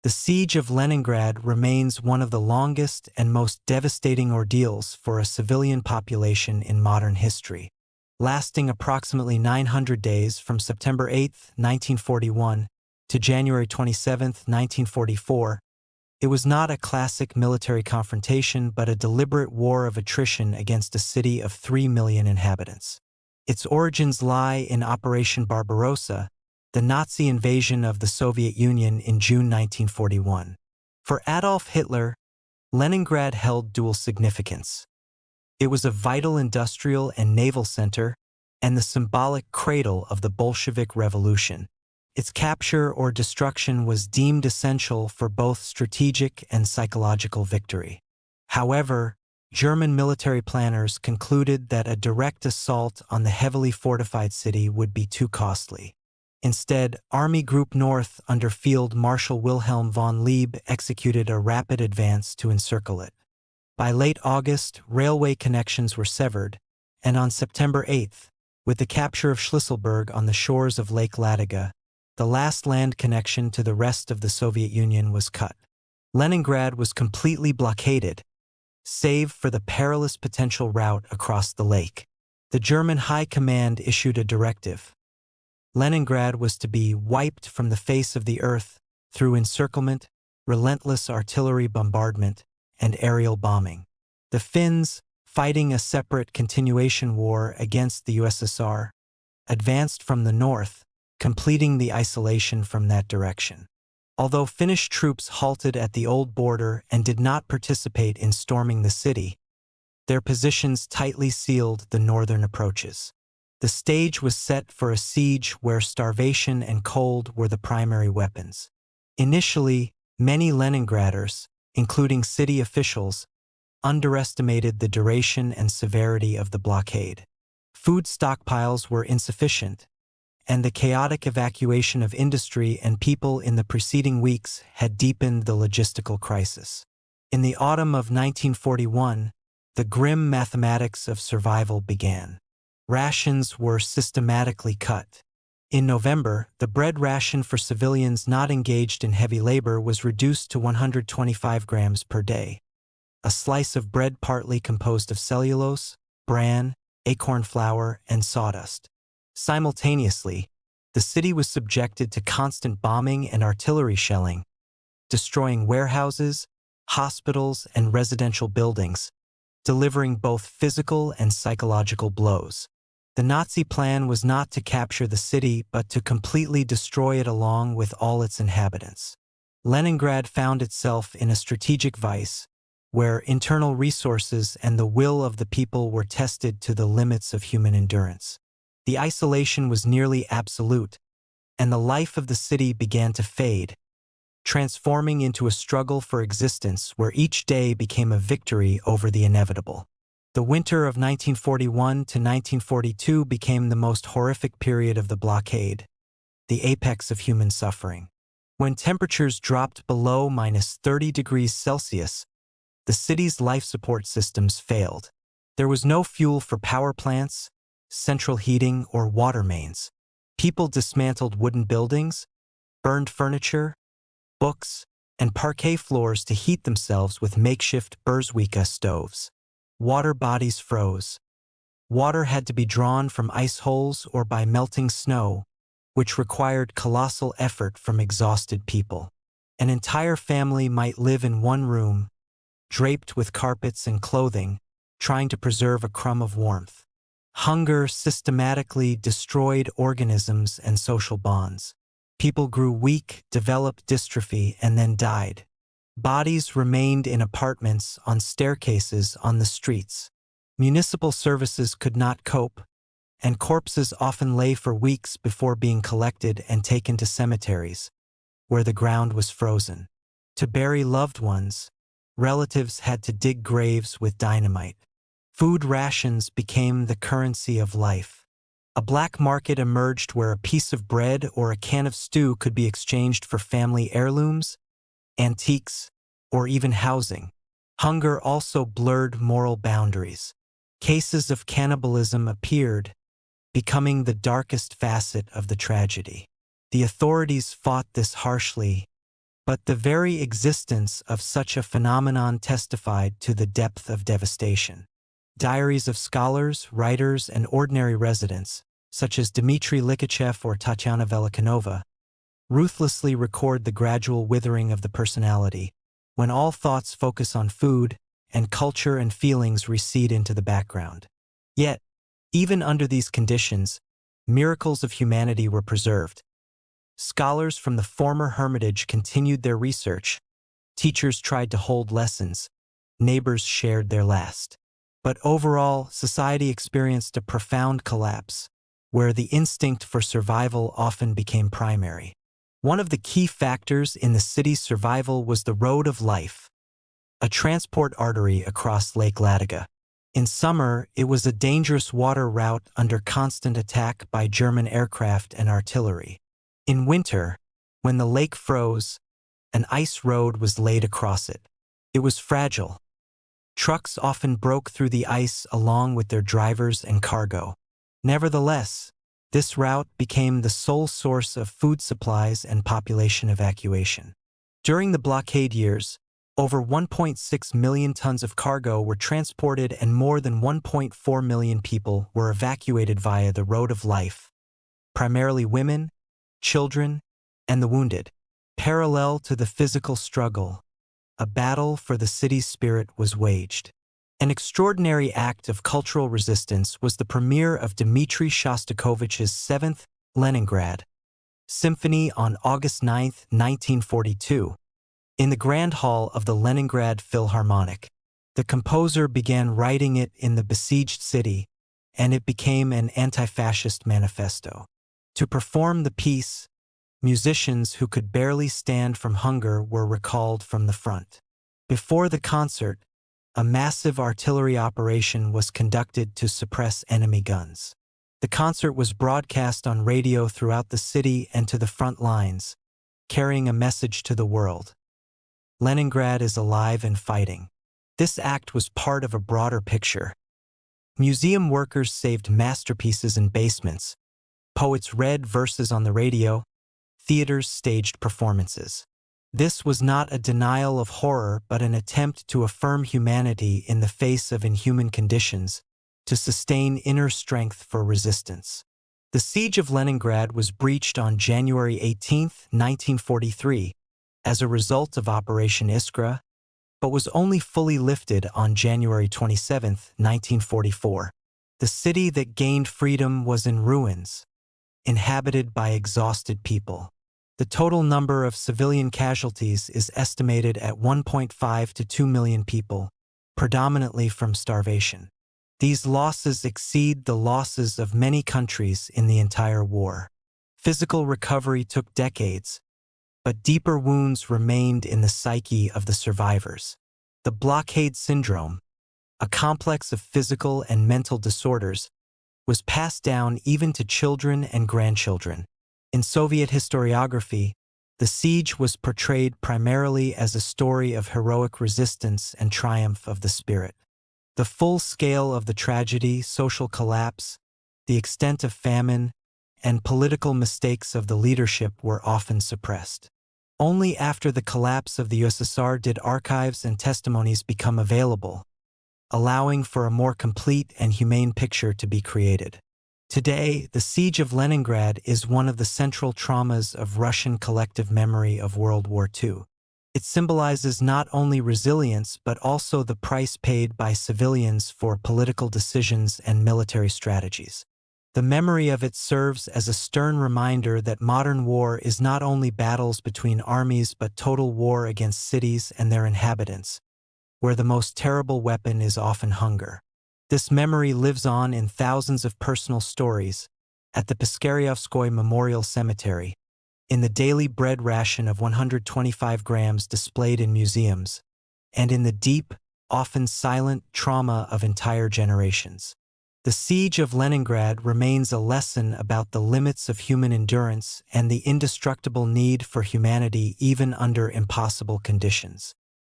The siege of Leningrad remains one of the longest and most devastating ordeals for a civilian population in modern history. Lasting approximately 900 days from September 8, 1941 to January 27, 1944, it was not a classic military confrontation but a deliberate war of attrition against a city of 3 million inhabitants. Its origins lie in Operation Barbarossa, the Nazi invasion of the Soviet Union in June 1941. For Adolf Hitler, Leningrad held dual significance. It was a vital industrial and naval center and the symbolic cradle of the Bolshevik Revolution. Its capture or destruction was deemed essential for both strategic and psychological victory. However, German military planners concluded that a direct assault on the heavily fortified city would be too costly. Instead, Army Group North under Field Marshal Wilhelm von Lieb executed a rapid advance to encircle it. By late August, railway connections were severed, and on September 8th, with the capture of Schlisselburg on the shores of Lake Ladoga, the last land connection to the rest of the Soviet Union was cut. Leningrad was completely blockaded, save for the perilous potential route across the lake. The German High Command issued a directive. Leningrad was to be wiped from the face of the earth through encirclement, relentless artillery bombardment, and aerial bombing. The Finns, fighting a separate continuation war against the USSR, advanced from the north, completing the isolation from that direction. Although Finnish troops halted at the old border and did not participate in storming the city, their positions tightly sealed the northern approaches. The stage was set for a siege where starvation and cold were the primary weapons. Initially, many Leningraders, including city officials, underestimated the duration and severity of the blockade. Food stockpiles were insufficient, and the chaotic evacuation of industry and people in the preceding weeks had deepened the logistical crisis. In the autumn of 1941, the grim mathematics of survival began. Rations were systematically cut. In November, the bread ration for civilians not engaged in heavy labor was reduced to 125 grams per day. A slice of bread partly composed of cellulose, bran, acorn flour, and sawdust. Simultaneously, the city was subjected to constant bombing and artillery shelling, destroying warehouses, hospitals, and residential buildings, delivering both physical and psychological blows. The Nazi plan was not to capture the city but to completely destroy it along with all its inhabitants. Leningrad found itself in a strategic vice, where internal resources and the will of the people were tested to the limits of human endurance. The isolation was nearly absolute, and the life of the city began to fade, transforming into a struggle for existence where each day became a victory over the inevitable. The winter of 1941 to 1942 became the most horrific period of the blockade, the apex of human suffering. When temperatures dropped below -30 degrees Celsius, the city's life support systems failed. There was no fuel for power plants, central heating, or water mains. People dismantled wooden buildings, burned furniture, books, and parquet floors to heat themselves with makeshift Burzwika stoves. Water bodies froze. Water had to be drawn from ice holes or by melting snow, which required colossal effort from exhausted people. An entire family might live in one room, draped with carpets and clothing, trying to preserve a crumb of warmth. Hunger systematically destroyed organisms and social bonds. People grew weak, developed dystrophy, and then died. Bodies remained in apartments, on staircases, on the streets. Municipal services could not cope, and corpses often lay for weeks before being collected and taken to cemeteries, where the ground was frozen. To bury loved ones, relatives had to dig graves with dynamite. Food rations became the currency of life. A black market emerged where a piece of bread or a can of stew could be exchanged for family heirlooms, antiques, or even housing. Hunger also blurred moral boundaries. Cases of cannibalism appeared, becoming the darkest facet of the tragedy. The authorities fought this harshly, But the very existence of such a phenomenon testified to the depth of devastation. Diaries of scholars, writers, and ordinary residents, such as Dmitry Likachev or Tatyana Velikanova, ruthlessly record the gradual withering of the personality, when all thoughts focus on food, and culture and feelings recede into the background. Yet, even under these conditions, miracles of humanity were preserved. Scholars from the former hermitage continued their research, teachers tried to hold lessons, neighbors shared their last. But overall, society experienced a profound collapse, where the instinct for survival often became primary. One of the key factors in the city's survival was the road of life, a transport artery across Lake Ladoga. In summer, it was a dangerous water route under constant attack by German aircraft and artillery. In winter, when the lake froze, an ice road was laid across it. It was fragile. Trucks often broke through the ice along with their drivers and cargo. Nevertheless, this route became the sole source of food supplies and population evacuation. During the blockade years, over 1.6 million tons of cargo were transported and more than 1.4 million people were evacuated via the road of life, primarily women, children, and the wounded. Parallel to the physical struggle, a battle for the city's spirit was waged. An extraordinary act of cultural resistance was the premiere of Dmitri Shostakovich's Seventh Leningrad Symphony on August 9, 1942, in the Grand Hall of the Leningrad Philharmonic. The composer began writing it in the besieged city, and it became an anti-fascist manifesto. To perform the piece, musicians who could barely stand from hunger were recalled from the front. Before the concert, a massive artillery operation was conducted to suppress enemy guns. The concert was broadcast on radio throughout the city and to the front lines, carrying a message to the world. Leningrad is alive and fighting. This act was part of a broader picture. Museum workers saved masterpieces in basements, poets read verses on the radio, theaters staged performances. This was not a denial of horror but an attempt to affirm humanity in the face of inhuman conditions, to sustain inner strength for resistance. The siege of Leningrad was breached on January 18, 1943, as a result of Operation Iskra, but was only fully lifted on January 27, 1944. The city that gained freedom was in ruins, inhabited by exhausted people. The total number of civilian casualties is estimated at 1.5 to 2 million people, predominantly from starvation. These losses exceed the losses of many countries in the entire war. Physical recovery took decades, but deeper wounds remained in the psyche of the survivors. The blockade syndrome, a complex of physical and mental disorders, was passed down even to children and grandchildren. In Soviet historiography, the siege was portrayed primarily as a story of heroic resistance and triumph of the spirit. The full scale of the tragedy, social collapse, the extent of famine, and political mistakes of the leadership were often suppressed. Only after the collapse of the USSR did archives and testimonies become available, allowing for a more complete and humane picture to be created. Today, the siege of Leningrad is one of the central traumas of Russian collective memory of World War II. It symbolizes not only resilience but also the price paid by civilians for political decisions and military strategies. The memory of it serves as a stern reminder that modern war is not only battles between armies but total war against cities and their inhabitants, where the most terrible weapon is often hunger. This memory lives on in thousands of personal stories, at the Piskaryovskoy Memorial Cemetery, in the daily bread ration of 125 grams displayed in museums, and in the deep, often silent trauma of entire generations. The siege of Leningrad remains a lesson about the limits of human endurance and the indestructible need for humanity even under impossible conditions.